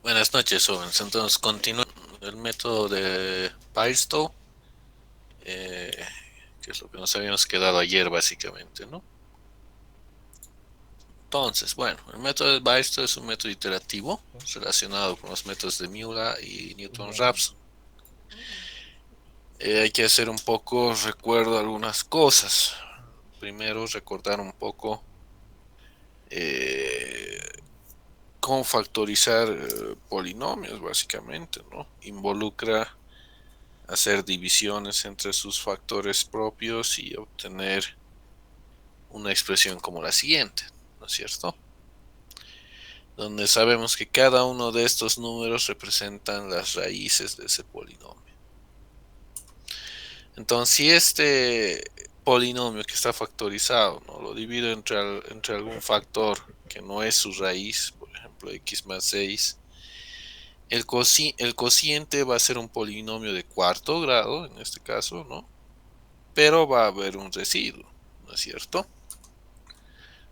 Buenas noches, jóvenes. Entonces, continúa el método de Bairstow, eh, que es lo que nos habíamos quedado ayer, básicamente, ¿no? Entonces, bueno, el método de Bairstow es un método iterativo relacionado con los métodos de Miura y Newton-Raphson. Hay que hacer un poco recuerdo de algunas cosas. Primero, recordar un poco eh, cómo factorizar polinomios, básicamente, ¿no? Involucra hacer divisiones entre sus factores propios y obtener una expresión como la siguiente, ¿no es cierto? Donde sabemos que cada uno de estos números representan las raíces de ese polinomio. Entonces, si este polinomio que está factorizado, ¿no?, lo divido entre algún factor que no es su raíz, por ejemplo, x más 6, el cociente va a ser un polinomio de cuarto grado, en este caso, ¿no? Pero va a haber un residuo, ¿no es cierto?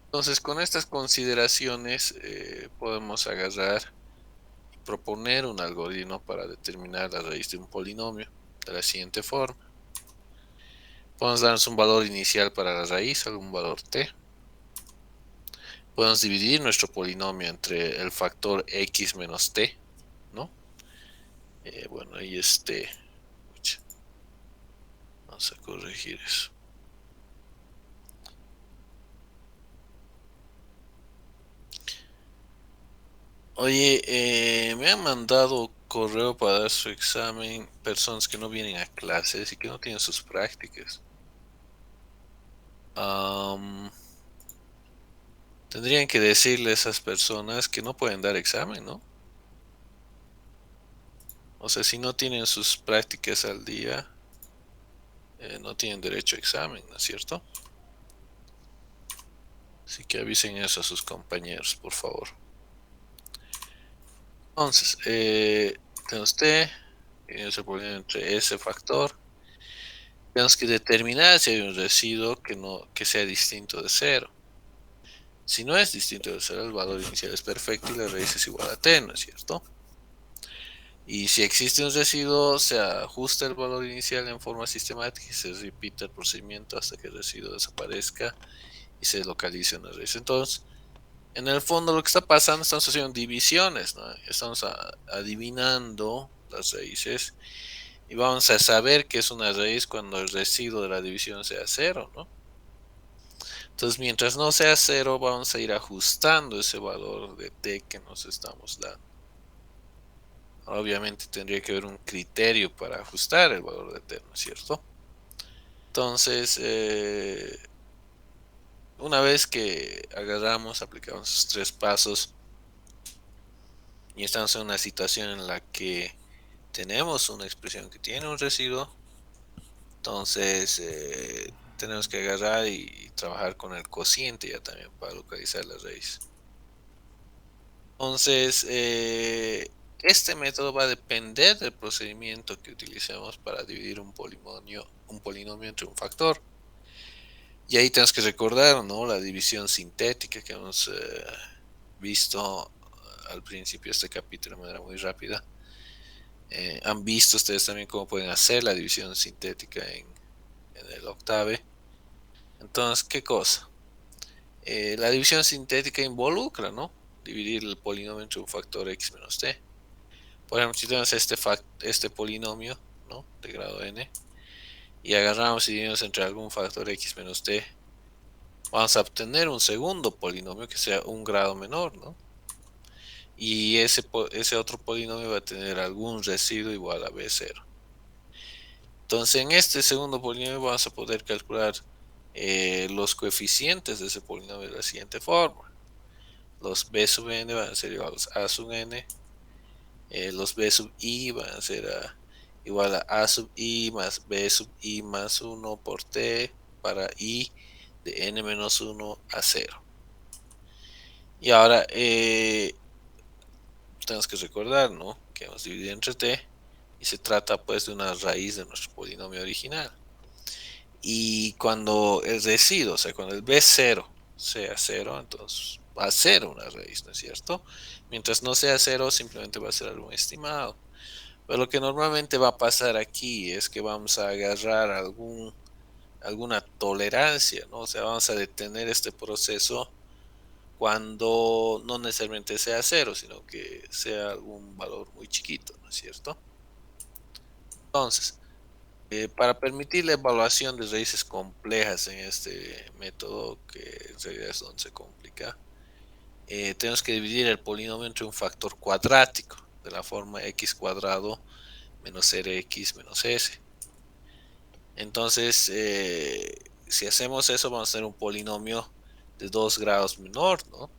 Entonces, con estas consideraciones podemos agarrar y proponer un algoritmo para determinar la raíz de un polinomio de la siguiente forma. Podemos darnos un valor inicial para la raíz, algún valor t. Podemos dividir nuestro polinomio entre el factor x menos t, ¿no? Bueno, ahí vamos a corregir eso. Oye, me han mandado correo para dar su examen personas que no vienen a clases y que no tienen sus prácticas. Am, Tendrían que decirle a esas personas que no pueden dar examen, ¿no? O sea, si no tienen sus prácticas al día, no tienen derecho a examen, ¿no es cierto? Así que avisen eso a sus compañeros, por favor. Entonces, tenemos t, y se pone entre ese factor. Tenemos que determinar si hay un residuo que sea distinto de cero. Si no es distinto de cero, el valor inicial es perfecto y la raíz es igual a t, ¿no es cierto? Y si existe un residuo, se ajusta el valor inicial en forma sistemática y se repite el procedimiento hasta que el residuo desaparezca y se localice una raíz. Entonces, en el fondo lo que está pasando, estamos haciendo divisiones, ¿no? Estamos adivinando las raíces y vamos a saber que es una raíz cuando el residuo de la división sea cero, ¿no? Entonces, mientras no sea cero, vamos a ir ajustando ese valor de t que nos estamos dando. Obviamente tendría que haber un criterio para ajustar el valor de t, ¿no es cierto? Entonces, una vez que agarramos, aplicamos esos tres pasos y estamos en una situación en la que tenemos una expresión que tiene un residuo, entonces tenemos que agarrar y trabajar con el cociente ya también para localizar la raíz. Entonces, este método va a depender del procedimiento que utilicemos para dividir un polinomio entre un factor. Y ahí tenemos que recordar, ¿no?, la división sintética que hemos visto al principio de este capítulo de manera muy rápida. Han visto ustedes también cómo pueden hacer la división sintética en el octave. Entonces, ¿qué cosa? La división sintética involucra, ¿no?, dividir el polinomio entre un factor x menos t. Por ejemplo, si tenemos este polinomio, ¿no?, de grado n, y agarramos y dividimos entre algún factor x menos t, vamos a obtener un segundo polinomio que sea un grado menor, ¿no? Y ese otro polinomio va a tener algún residuo igual a b0. Entonces, en este segundo polinomio vamos a poder calcular los coeficientes de ese polinomio de la siguiente forma. Los b sub n van a ser iguales a sub n, los b sub i van a ser igual a sub i más b sub i más 1 por t para i de n menos 1 a 0. Y ahora tenemos que recordar, ¿no?, que hemos dividido entre t y se trata pues de una raíz de nuestro polinomio original. Y cuando el residuo, o sea, cuando el b0 sea 0, entonces a ser una raíz, ¿no es cierto? Mientras no sea cero, simplemente va a ser algún estimado. Pero lo que normalmente va a pasar aquí es que vamos a agarrar alguna tolerancia, ¿no? O sea, vamos a detener este proceso cuando no necesariamente sea cero, sino que sea algún valor muy chiquito, ¿no es cierto? Entonces, para permitir la evaluación de raíces complejas en este método, que en realidad es donde se complica, tenemos que dividir el polinomio entre un factor cuadrático de la forma x cuadrado menos rx menos s. Entonces, si hacemos eso, vamos a tener un polinomio de 2 grados menor, ¿no?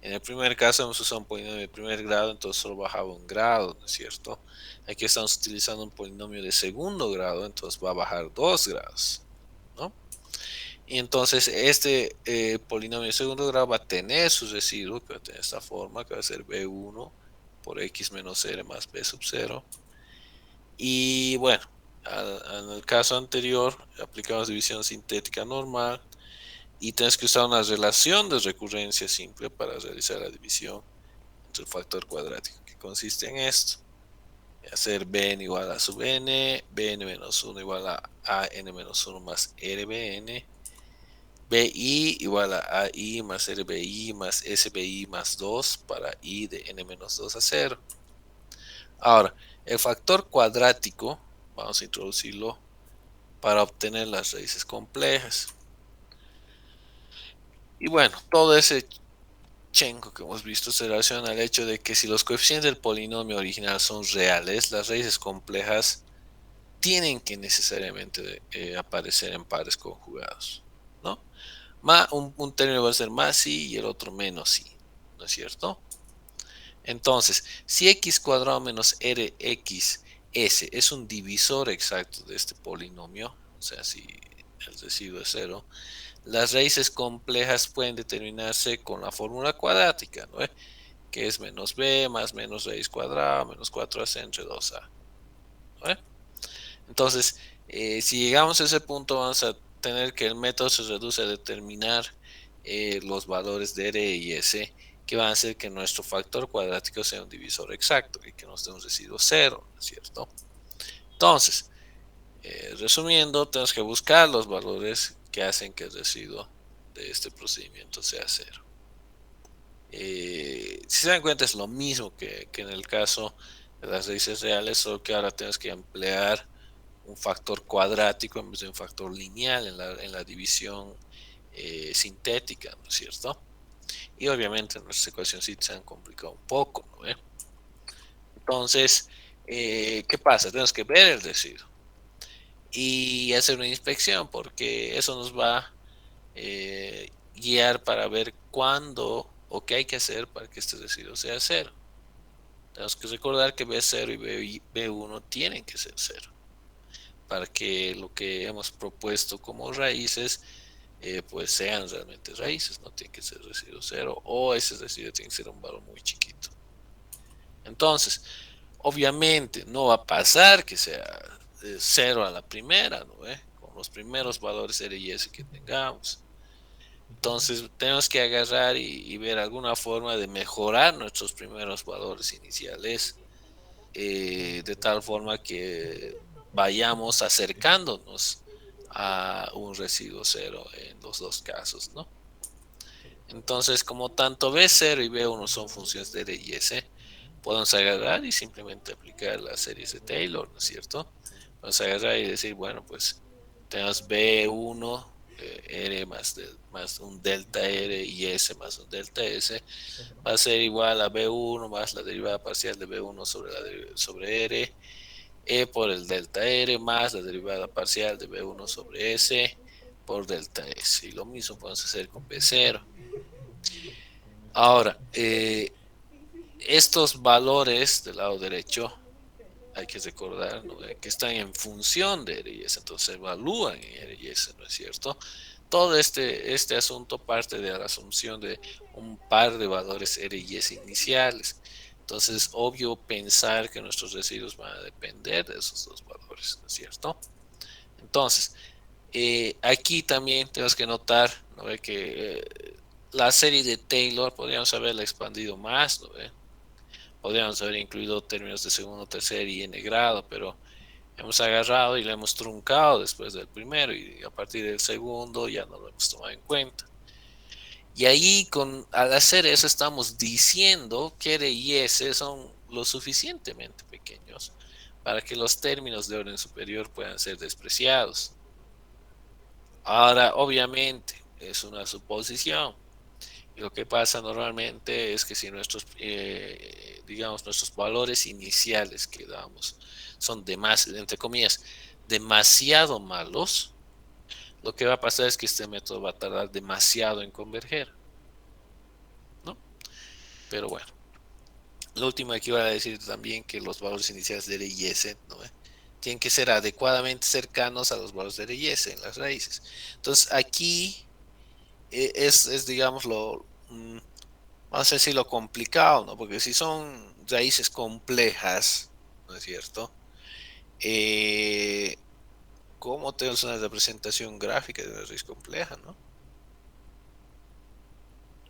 En el primer caso hemos usado un polinomio de primer grado, entonces solo bajaba un grado, ¿no es cierto? Aquí estamos utilizando un polinomio de segundo grado, entonces va a bajar 2 grados, ¿no? Y entonces este polinomio de segundo grado va a tener su residuo, que va a tener esta forma, que va a ser b1 por x menos r más b sub 0. Y bueno, en el caso anterior aplicamos división sintética normal y tienes que usar una relación de recurrencia simple para realizar la división entre el factor cuadrático, que consiste en esto: hacer bn igual a sub n, bn menos 1 igual a n menos 1 más rbn, bi igual a ai más rbi más sbi más 2 para i de n menos 2 a 0. Ahora, el factor cuadrático vamos a introducirlo para obtener las raíces complejas. Y bueno, todo ese chenco que hemos visto se relaciona al hecho de que si los coeficientes del polinomio original son reales, las raíces complejas tienen que necesariamente aparecer en pares conjugados, ¿no? Un término va a ser más sí y el otro menos sí, ¿no es cierto? Entonces, si x cuadrado menos rx s es un divisor exacto de este polinomio, o sea, si el residuo es cero, las raíces complejas pueden determinarse con la fórmula cuadrática, ¿no? Que es menos b más menos raíz cuadrada menos 4ac entre 2a, ¿no? Entonces, si llegamos a ese punto, vamos a tener que el método se reduce a determinar los valores de r y s, que van a hacer que nuestro factor cuadrático sea un divisor exacto y que nos dé un residuo cero, ¿no es cierto? Entonces, resumiendo, tenemos que buscar los valores que hacen que el residuo de este procedimiento sea cero. Si se dan cuenta, es lo mismo que en el caso de las raíces reales, solo que ahora tenemos que emplear un factor cuadrático en vez de un factor lineal en la división sintética, ¿no es cierto? Y obviamente nuestras ecuaciones se han complicado un poco, ¿no? Entonces, ¿qué pasa? Tenemos que ver el residuo y hacer una inspección, porque eso nos va a guiar para ver cuándo o qué hay que hacer para que este residuo sea cero. Tenemos que recordar que B0 y B1 tienen que ser cero para que lo que hemos propuesto como raíces pues sean realmente raíces, no tiene que ser residuo cero, o ese residuo tiene que ser un valor muy chiquito. Entonces, obviamente no va a pasar que sea cero a la primera, ¿no? Con los primeros valores R y S que tengamos. Entonces tenemos que agarrar y ver alguna forma de mejorar nuestros primeros valores iniciales, de tal forma que vayamos acercándonos a un residuo cero en los dos casos, ¿no? Entonces, como tanto B0 y B1 son funciones de R y S, podemos agarrar y simplemente aplicar las series de Taylor, ¿no es cierto? Podemos agarrar y decir, bueno, pues tenemos B1 R más un delta R y S más un delta S, va a ser igual a B1 más la derivada parcial de B1 sobre R, E por el delta R más la derivada parcial de B1 sobre S por delta S. Y lo mismo podemos hacer con B0. Ahora, estos valores del lado derecho hay que recordar, ¿no? Que están en función de R y S, entonces se evalúan en R y S, ¿no es cierto? Todo este asunto parte de la asunción de un par de valores R y S iniciales. Entonces, es obvio pensar que nuestros residuos van a depender de esos dos valores, ¿no es cierto? Entonces, aquí también tenemos que notar, ¿no? Que la serie de Taylor podríamos haberla expandido más, ¿no ve? Podríamos haber incluido términos de segundo, tercer y n grado, pero hemos agarrado y lo hemos truncado después del primero y a partir del segundo ya no lo hemos tomado en cuenta. Y ahí al hacer eso estamos diciendo que R y S son lo suficientemente pequeños para que los términos de orden superior puedan ser despreciados. Ahora, obviamente, es una suposición. Y lo que pasa normalmente es que si digamos, nuestros valores iniciales que damos son entre comillas, demasiado malos, lo que va a pasar es que este método va a tardar demasiado en converger, ¿no? Pero bueno, lo último que iba a decir también que los valores iniciales de R y S, ¿no? Tienen que ser adecuadamente cercanos a los valores de R y S en las raíces. Entonces aquí digamos, vamos a decir lo complicado, ¿no? Porque si son raíces complejas, ¿no es cierto? Eh, ¿Cómo tenemos una representación gráfica de una raíz compleja, ¿no?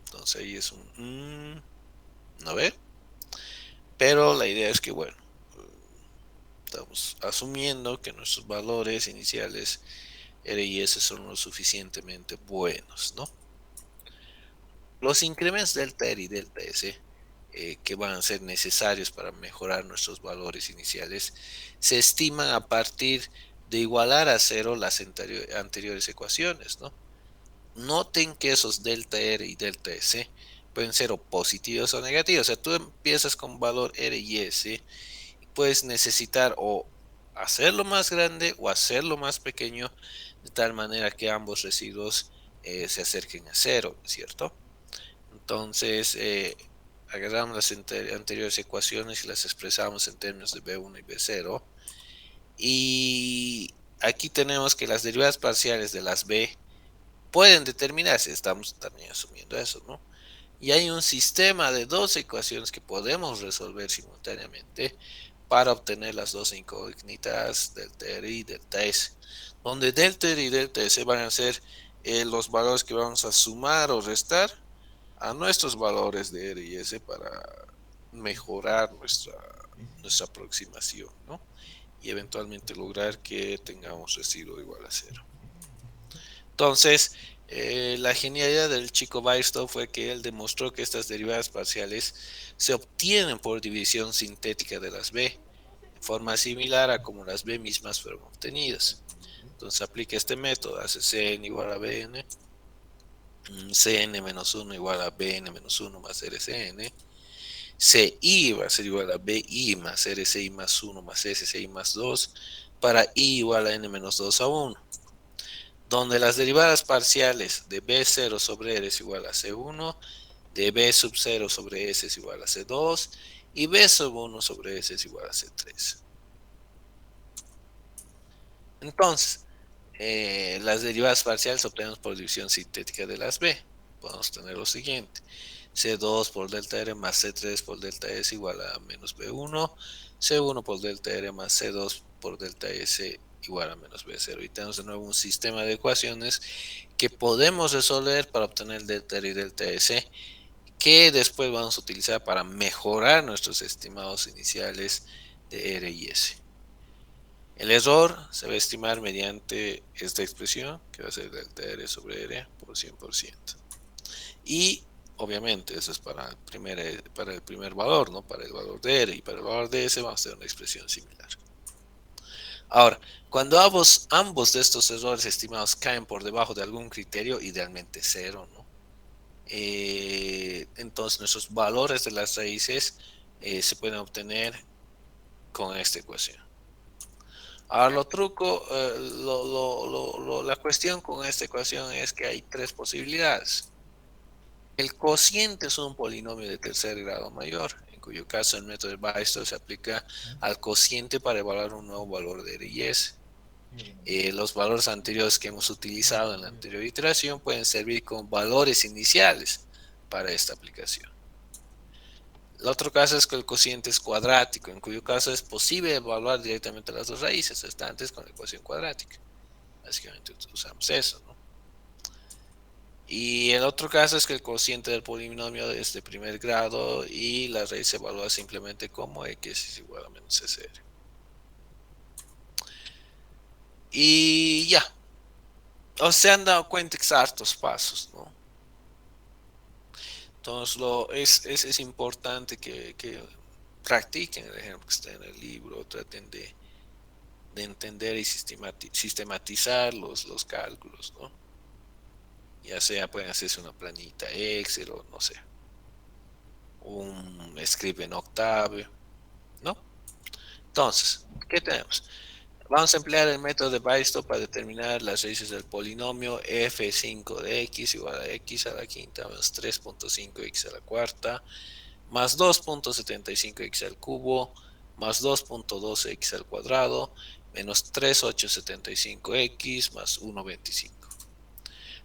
Entonces ahí es ¿no ve? Pero la idea es que, bueno, estamos asumiendo que nuestros valores iniciales R y S son lo suficientemente buenos, ¿no? Los incrementos delta R y delta S que van a ser necesarios para mejorar nuestros valores iniciales se estiman a partir de igualar a cero las anteriores ecuaciones, ¿no? Noten que esos delta R y delta S pueden ser o positivos o negativos. O sea, tú empiezas con valor R y S y puedes necesitar o hacerlo más grande o hacerlo más pequeño de tal manera que ambos residuos se acerquen a cero, ¿cierto? Entonces, agarramos las anteriores ecuaciones y las expresamos en términos de B1 y B0. Y aquí tenemos que las derivadas parciales de las B pueden determinarse, estamos también asumiendo eso, ¿no? Y hay un sistema de dos ecuaciones que podemos resolver simultáneamente para obtener las dos incógnitas delta R y delta S, donde delta R y delta S van a ser los valores que vamos a sumar o restar a nuestros valores de R y S para mejorar nuestra aproximación, ¿no? Y eventualmente lograr que tengamos residuo igual a cero. Entonces, la genialidad del chico Bairstow fue que él demostró que estas derivadas parciales se obtienen por división sintética de las B, de forma similar a como las B mismas fueron obtenidas. Entonces aplica este método, hace Cn igual a Bn, Cn-1 igual a Bn-1 más RCn, Ci va a ser igual a Bi más RCi más 1 más SCi más 2 para I igual a n-2 a 1, donde las derivadas parciales de B0 sobre R es igual a C1, de B sub 0 sobre S es igual a C2 y B sub 1 sobre S es igual a C3. Entonces, las derivadas parciales se obtenemos por división sintética de las B. Podemos tener lo siguiente: C2 por delta R más C3 por delta S igual a menos B1, C1 por delta R más C2 por delta S igual a menos B0. Y tenemos de nuevo un sistema de ecuaciones que podemos resolver para obtener delta R y delta S, que después vamos a utilizar para mejorar nuestros estimados iniciales de R y S. El error se va a estimar mediante esta expresión, que va a ser delta R sobre R por 100%. Y obviamente eso es para el primer valor, ¿no? Para el valor de R, y para el valor de S vamos a tener una expresión similar. Ahora, cuando ambos de estos errores estimados caen por debajo de algún criterio, idealmente cero, ¿no? Entonces nuestros valores de las raíces se pueden obtener con esta ecuación. Ahora la cuestión con esta ecuación es que hay tres posibilidades. El cociente es un polinomio de tercer grado mayor, en cuyo caso el método de Bairstow se aplica al cociente para evaluar un nuevo valor de R y S. Los valores anteriores que hemos utilizado en la anterior iteración pueden servir como valores iniciales para esta aplicación. El otro caso es que el cociente es cuadrático, en cuyo caso es posible evaluar directamente las dos raíces restantes con la ecuación cuadrática. Básicamente usamos eso, ¿no? Y el otro caso es que el cociente del polinomio es de primer grado y la raíz se evalúa simplemente como x es igual a menos c0. Y ya, o se han dado cuenta exactos pasos, ¿no? Entonces es importante que practiquen el ejemplo que está en el libro, traten de entender y sistematizar los cálculos, ¿no? Ya sea pueden hacerse una planita Excel o no sé, un script en Octave, ¿no? Entonces, ¿qué tenemos? Vamos a emplear el método de Weierstrass para determinar las raíces del polinomio f5 de x igual a x a la quinta menos 3.5x a la cuarta más 2.75x al cubo más 2.12x al cuadrado menos 3.875x más 1.25.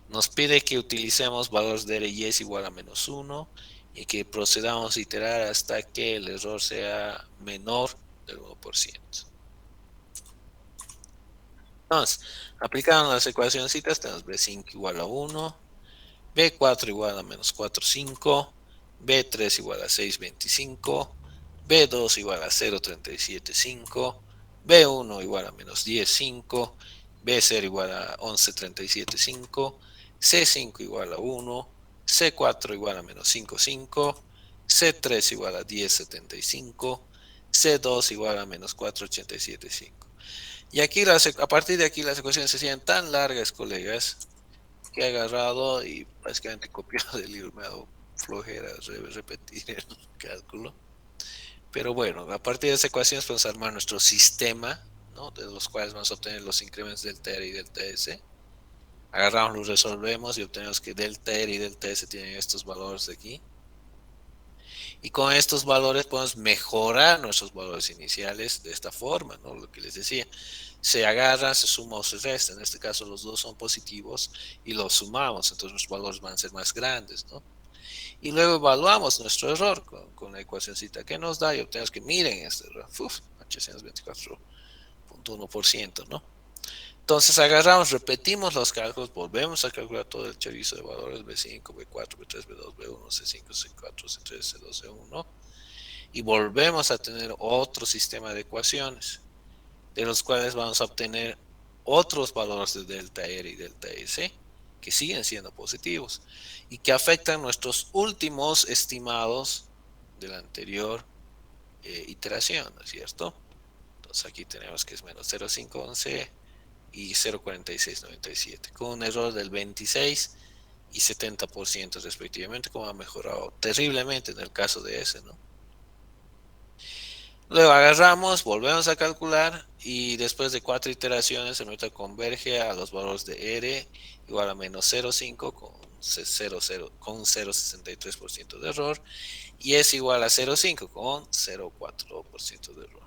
Nos pide que utilicemos valores de R y S igual a menos 1 y que procedamos a iterar hasta que el error sea menor del 1%. Entonces, aplicando las ecuacioncitas, tenemos B5 igual a 1, B4 igual a menos 4,5, B3 igual a 6,25, B2 igual a 0,375, B1 igual a menos 10,5, B0 igual a 11,375, C5 igual a 1, C4 igual a menos 5,5, C3 igual a 10,75, C2 igual a menos 4,875. Y aquí a partir de aquí las ecuaciones se hacían tan largas, colegas, que he agarrado y básicamente copiado del libro. Me ha dado flojera repetir el cálculo. Pero bueno, a partir de esas ecuaciones podemos armar nuestro sistema, ¿no? De los cuales vamos a obtener los incrementos delta R y delta S. Agarramos, los resolvemos y obtenemos que delta R y delta S tienen estos valores de aquí. Y con estos valores podemos mejorar nuestros valores iniciales de esta forma, ¿no? Lo que les decía, se agarra, se suma o se resta. En este caso los dos son positivos y los sumamos, entonces los valores van a ser más grandes, ¿no? Y luego evaluamos nuestro error con la ecuacióncita que nos da y obtenemos que miren este error, 824.1%, ¿no? Entonces agarramos, repetimos los cálculos, volvemos a calcular todo el chorizo de valores B5, B4, B3, B2, B1, C5, C4, C3, C2, C1 y volvemos a tener otro sistema de ecuaciones de los cuales vamos a obtener otros valores de delta R y delta S que siguen siendo positivos y que afectan nuestros últimos estimados de la anterior iteración, ¿no es cierto? Entonces aquí tenemos que es menos 0,511 y 0,4697 con un error del 26 y 70% respectivamente, como ha mejorado terriblemente en el caso de ese, ¿no? Luego agarramos, volvemos a calcular y después de 4 iteraciones el método converge a los valores de R igual a menos 0,5 con 0,63% de error y S igual a 0,5 con 0,4% de error.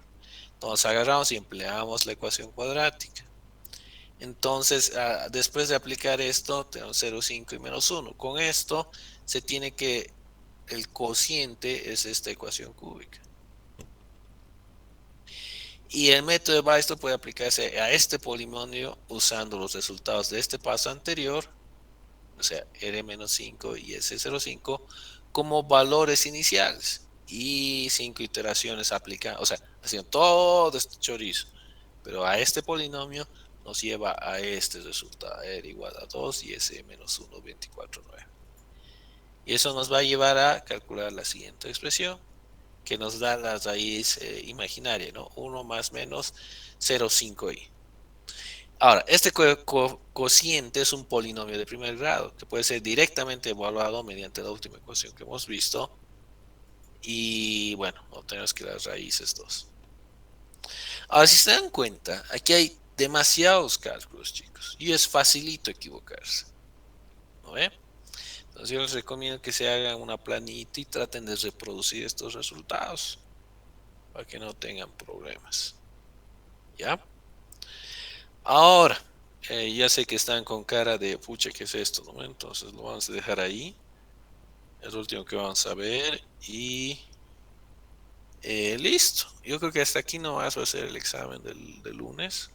Entonces agarramos y empleamos la ecuación cuadrática. Entonces, después de aplicar esto, tenemos 0,5 y menos 1. Con esto se tiene que el cociente es esta ecuación cúbica. Y el método de Weierstrass puede aplicarse a este polinomio usando los resultados de este paso anterior, o sea, R-5 y S05, como valores iniciales. Y 5 iteraciones aplican, o sea, haciendo todo este chorizo. Pero a este polinomio nos lleva a este resultado, R igual a 2 y S menos 1, 24,9. Y eso nos va a llevar a calcular la siguiente expresión, que nos da la raíz imaginaria, ¿no? 1 más menos 0,5i. Ahora, este cociente es un polinomio de primer grado que puede ser directamente evaluado mediante la última ecuación que hemos visto. Y bueno, obtenemos que las raíces 2. Ahora, si se dan cuenta, aquí hay demasiados cálculos, chicos, y es facilito equivocarse, ¿no ve? Entonces yo les recomiendo que se hagan una planita y traten de reproducir estos resultados para que no tengan problemas. ¿Ya? Ahora, ya sé que están con cara de pucha, ¿qué es esto? ¿No? Entonces lo vamos a dejar ahí. Es lo último que vamos a ver. Y listo. Yo creo que hasta aquí no vas a hacer el examen del lunes.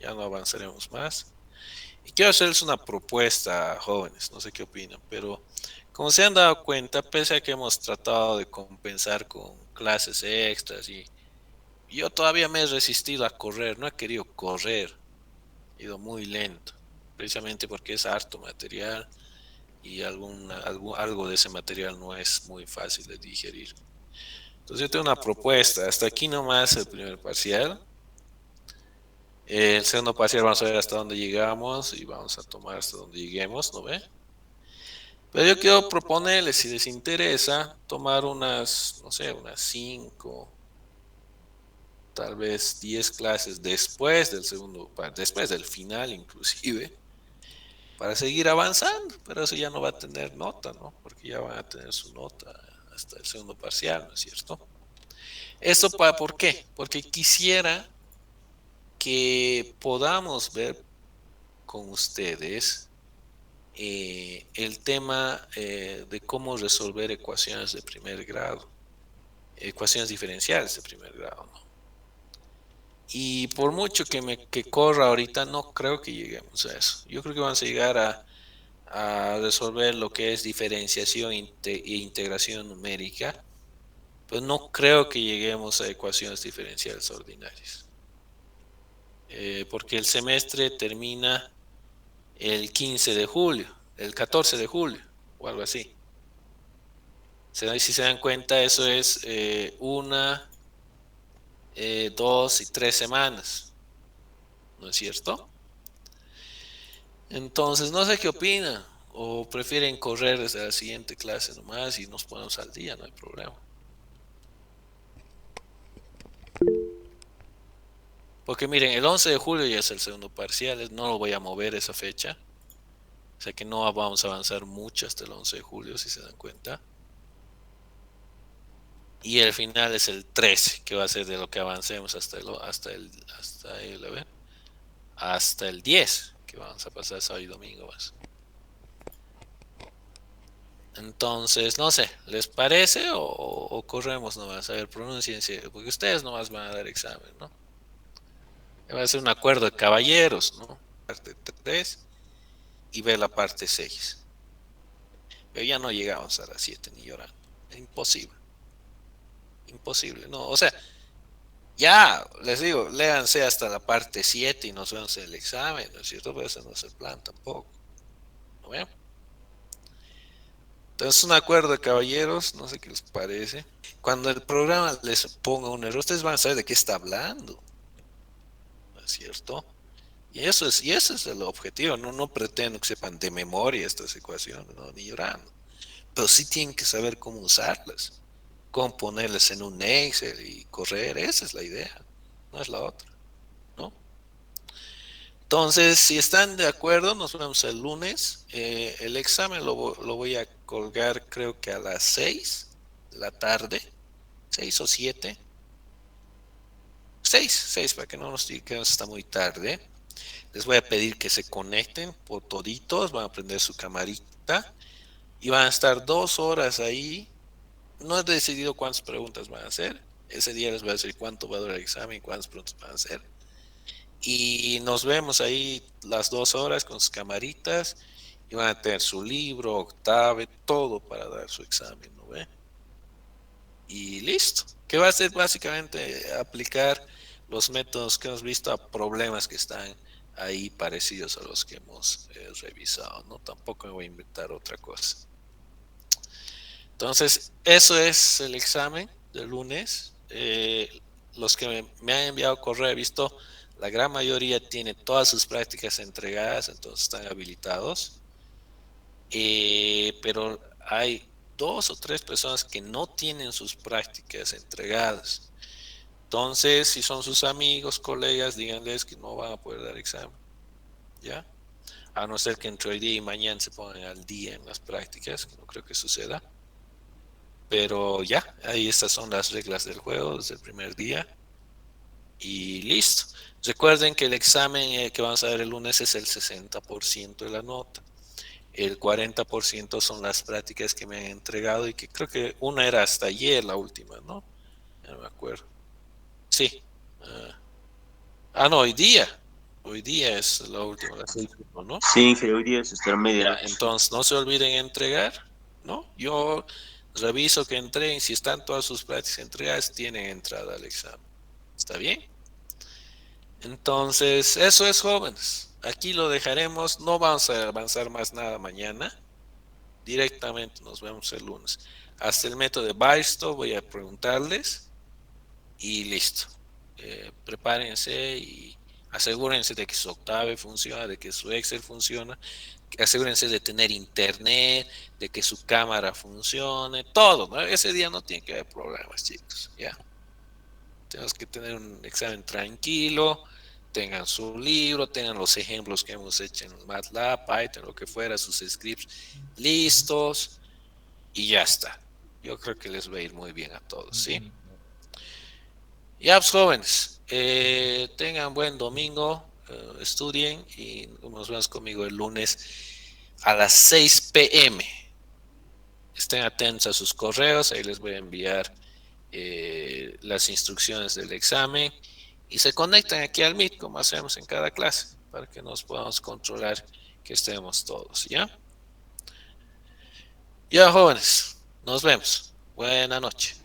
Ya no avanzaremos más. Y quiero hacerles una propuesta, jóvenes, no sé qué opinan, pero como se han dado cuenta, pese a que hemos tratado de compensar con clases extras y yo todavía me he resistido a correr, no he querido correr, he ido muy lento, precisamente porque es harto material y algo de ese material no es muy fácil de digerir. Entonces yo tengo una propuesta, hasta aquí nomás el primer parcial. El segundo parcial vamos a ver hasta dónde llegamos y vamos a tomar hasta donde lleguemos, ¿no ve? Pero yo quiero proponerles, si les interesa, tomar unas, no sé, unas 5, tal vez 10 clases después del después del final inclusive, para seguir avanzando, pero eso ya no va a tener nota, ¿no? Porque ya van a tener su nota hasta el segundo parcial, ¿no es cierto? ¿Por qué? Porque quisiera que podamos ver con ustedes el tema de cómo resolver ecuaciones de primer grado, ecuaciones diferenciales de primer grado, ¿no? Y por mucho que corra ahorita, no creo que lleguemos a eso. Yo creo que vamos a llegar a resolver lo que es diferenciación e integración numérica, pero no creo que lleguemos a ecuaciones diferenciales ordinarias, porque el semestre termina el 15 de julio, el 14 de julio o algo así. Si se dan cuenta, eso es una, 2 y 3 semanas, ¿no es cierto? Entonces, no sé qué opinan, o prefieren correr desde la siguiente clase nomás y nos ponemos al día, no hay problema. Porque miren, el 11 de julio ya es el segundo parcial, no lo voy a mover esa fecha, o sea que no vamos a avanzar mucho hasta el 11 de julio, si se dan cuenta. Y el final es el 13, que va a ser de lo que avancemos a ver, hasta el 10, que vamos a pasar sábado y domingo más. Entonces, no sé, ¿les parece o corremos nomás? A ver, pronunciense, porque ustedes nomás van a dar examen, ¿no? Va a ser un acuerdo de caballeros, ¿no? Parte 3 y ver la parte 6. Pero ya no llegamos a las 7 ni llorando. Es imposible, imposible, ¿no? O sea, ya, les digo, léanse hasta la parte 7 y nos vemos en el examen, ¿no es cierto? Pero ese no es el plan tampoco, ¿no ven? Entonces, un acuerdo de caballeros, no sé qué les parece. Cuando el programa les ponga un error, ustedes van a saber de qué está hablando, ¿no es cierto? Y eso es el objetivo. No pretendo que sepan de memoria estas ecuaciones, no, ni llorando. Pero sí tienen que saber cómo usarlas, cómo ponerlas en un Excel y correr. Esa es la idea, no es la otra, ¿no? Entonces, si están de acuerdo, nos vemos el lunes. El examen lo voy a colgar creo que a las 6 de la tarde, 6 o 7. 6 para que no nos quedemos hasta muy tarde. Les voy a pedir que se conecten por toditos, van a prender su camarita y van a estar 2 horas ahí. No he decidido cuántas preguntas van a hacer. Ese día les voy a decir cuánto va a durar el examen y cuántas preguntas van a hacer. Y nos vemos ahí las 2 horas con sus camaritas y van a tener su libro, octave, todo para dar su examen, ¿no ve? Y listo. Que va a ser básicamente aplicar los métodos que hemos visto a problemas que están ahí parecidos a los que hemos revisado, ¿no? Tampoco me voy a inventar otra cosa. Entonces, eso es el examen del lunes. Los que me han enviado correo, he visto, la gran mayoría tiene todas sus prácticas entregadas, entonces están habilitados. Pero hay 2 o 3 personas que no tienen sus prácticas entregadas. Entonces, si son sus amigos, colegas, díganles que no van a poder dar examen, ¿ya? A no ser que entre hoy día y mañana se pongan al día en las prácticas, que no creo que suceda. Pero ya, ahí estas son las reglas del juego desde el primer día. Y listo. Recuerden que el examen que vamos a ver el lunes es el 60% de la nota. El 40% son las prácticas que me han entregado y que creo que una era hasta ayer la última, ¿no? Ya no me acuerdo. Sí. No, hoy día. Hoy día es la última, las 6:01, ¿no? Sí, que hoy día es hasta Ya, medianoche. entonces no se olviden entregar, ¿no? Yo reviso que entreguen, si están todas sus prácticas entregadas, tienen entrada al examen. ¿Está bien? Entonces, eso es, jóvenes. Aquí lo dejaremos, no vamos a avanzar más nada mañana. Directamente nos vemos el lunes. Hasta el método de Baisto voy a preguntarles y listo. Prepárense y asegúrense de que su Octave funciona, de que su Excel funciona, asegúrense de tener internet, de que su cámara funcione, todo, ¿no? Ese día no tiene que haber problemas, chicos, ya. Tenemos que tener un examen tranquilo, tengan su libro, tengan los ejemplos que hemos hecho en MATLAB, Python, lo que fuera, sus scripts listos y ya está. Yo creo que les va a ir muy bien a todos, ¿sí? Ya, pues, jóvenes, tengan buen domingo, estudien y nos vemos conmigo el lunes a las 6 p.m. Estén atentos a sus correos, ahí les voy a enviar las instrucciones del examen y se conectan aquí al Meet como hacemos en cada clase para que nos podamos controlar que estemos todos, ¿ya? Ya, jóvenes, nos vemos. Buena noche.